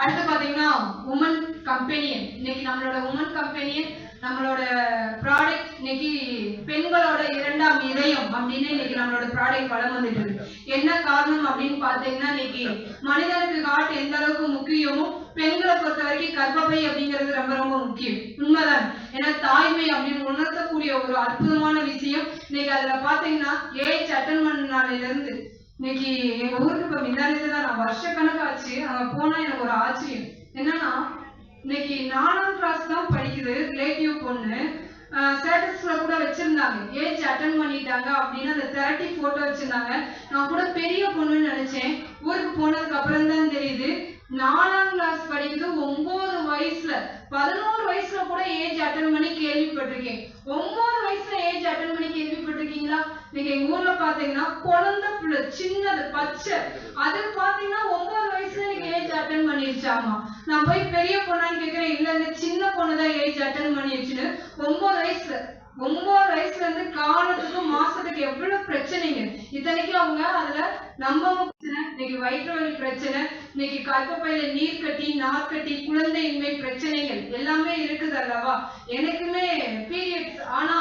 அடுத்து பாத்தீங்கன்னா woman companion. இன்னைக்கு நம்மளோட உமன் கம்பெனியன் நம்மளோட ப்ராடக்ட் இன்னைக்கு பெண்களோட இரண்டாம் இதயம் அப்படின்னு இன்னைக்கு நம்மளோட ப்ராடக்ட் வளம் வந்துட்டு இருக்கு. என்ன காரணம் அப்படின்னு பாத்தீங்கன்னா இன்னைக்கு மனிதனுக்கு காட்டு எந்த அளவுக்கு முக்கியமோ பெண்களை பொறுத்த வரைக்கும் கர்ப்பப்பை அப்படிங்கிறது ரொம்ப ரொம்ப முக்கியம். உண்மைதான். ஏன்னா தாய்மை அப்படின்னு உணர்த்தக்கூடிய ஒரு அற்புதமான விஷயம். இன்னைக்கு அதுல பாத்தீங்கன்னா ஏஜ் அட்டன் பண்ண இருந்து இன்னைக்கு எங்க ஊருக்கு இப்ப மின்னாடிதான் நான் வருஷ கணக்காச்சு அங்க போனா எனக்கு ஒரு ஆச்சரியம் என்னன்னா இன்னைக்கு 4ஆம் கிளாஸ் தான் படிக்குது ரிலேட்டிவ் பொண்ணு. ஸ்டேட்டஸ்ல கூட வச்சிருந்தாங்க ஏஜ் அட்டன் பண்ணிட்டாங்க அப்படின்னு அந்த 30 போட்டோ வச்சிருந்தாங்க. நான் கூட பெரிய பொண்ணுன்னு நினைச்சேன். ஊருக்கு போனதுக்கு அப்புறம் தான் தெரியுது 4ஆம் கிளாஸ் படிக்குது. 9 வயசுல 11 வயசுல கூட ஏஜ் அட்டன் பண்ணி கேள்விப்பட்டிருக்கேன். 9 வயசுல ஏஜ் அட்டன் பண்ணி கேள்விப்பட்டிருக்கீங்களா? நீங்க எங்க ஊர்ல பாத்தீங்கன்னா குழந்தை பிள்ளை சின்னது பச்சை அது பாத்தீங்கன்னா 9 வயசுல நீங்க ஏஜ் அட்டன் பண்ணிருச்சாமா. நான் போய் பெரிய பொண்ணான்னு கேட்கிறேன். இல்ல இந்த சின்ன பொண்ணுதான் ஏஜ் அட்டன் பண்ணிருச்சுன்னு. 9 வயசுல இருந்து காலத்துக்கு மாசத்துக்கு எவ்வளவு பிரச்சனைங்க. இத்தனைக்கு அவங்க அதுல நம்ம இன்னைக்கு வயிற்று வலி பிரச்சனை, இன்னைக்கு கர்ப்பப்பையில நீர் கட்டி நார்க்கட்டி குழந்தையின்மை பிரச்சனைகள் எல்லாமே இருக்குது அல்லவா. எனக்குமே பீரியட்ஸ் ஆனா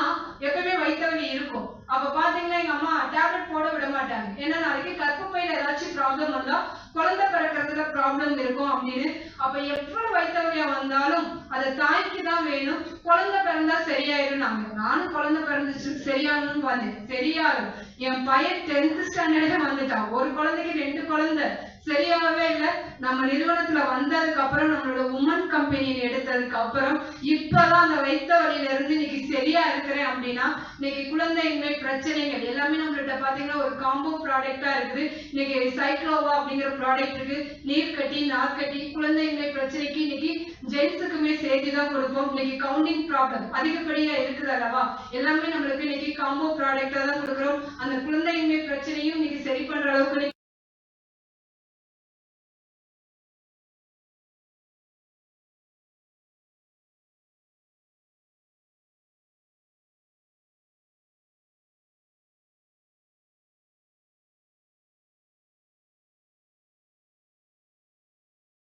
எப்பவுமே வயிற்று வலி இருக்கும். அப்ப பாத்தீங்கன்னா எங்க அம்மா டேப்லெட் போட விட மாட்டாங்க. ஏன்னா நாளைக்கு கர்ப்பப்பையில ஏதாச்சும் ப்ராப்ளம் வந்தா குழந்தை பிறக்கிறதுல ப்ராப்ளம் இருக்கும் அப்படின்னு. அப்ப எவ்வளவு வயிற்று வலியா வந்தாலும் அது தாய்க்கு தான் வேணும். குழந்தை பிறந்தா சரியாயிரும். நானும் குழந்தை பிறந்துச்சு சரியாகணும்னு பார்த்தேன். சரியாகும். என் பையன் 10th ஸ்டாண்டர்டே வந்துட்டான். ஒரு குழந்தைக்கு 2 குழந்தை சரியாகவே இல்லை. நம்ம நிறுவனத்துல வந்ததுக்கு அப்புறம் நம்மளோட உமன் கம்பெனி எடுத்ததுக்கு அப்புறம் இப்பதான் அந்த வயிற்று வலியில இருந்து இன்னைக்கு சரியா இருக்கிறேன் அப்படின்னா இன்னைக்கு குழந்தையின்மை பிரச்சனைகள் எல்லாமே நம்மள்கிட்ட பாத்தீங்கன்னா ஒரு காம்போ ப்ராடக்டா இருக்குது. இன்னைக்கு சைக்ளோவா அப்படிங்கிற ப்ராடக்ட் இருக்கு. நீர் கட்டி நார்க்கட்டி குழந்தையின்மை பிரச்சனைக்கு இன்னைக்கு ஜென்ஸுக்குமே சேர்த்து தான் கொடுப்போம். இன்னைக்கு கவுண்டிங் ப்ராப்ளம் அதிகப்படியா இருக்குது அல்லவா. எல்லாமே நம்மளுக்கு இன்னைக்கு காம்போ ப்ராடக்டா தான் கொடுக்குறோம். அந்த குழந்தையின்மை பிரச்சனையும் இன்னைக்கு சரி பண்ற அளவுக்கு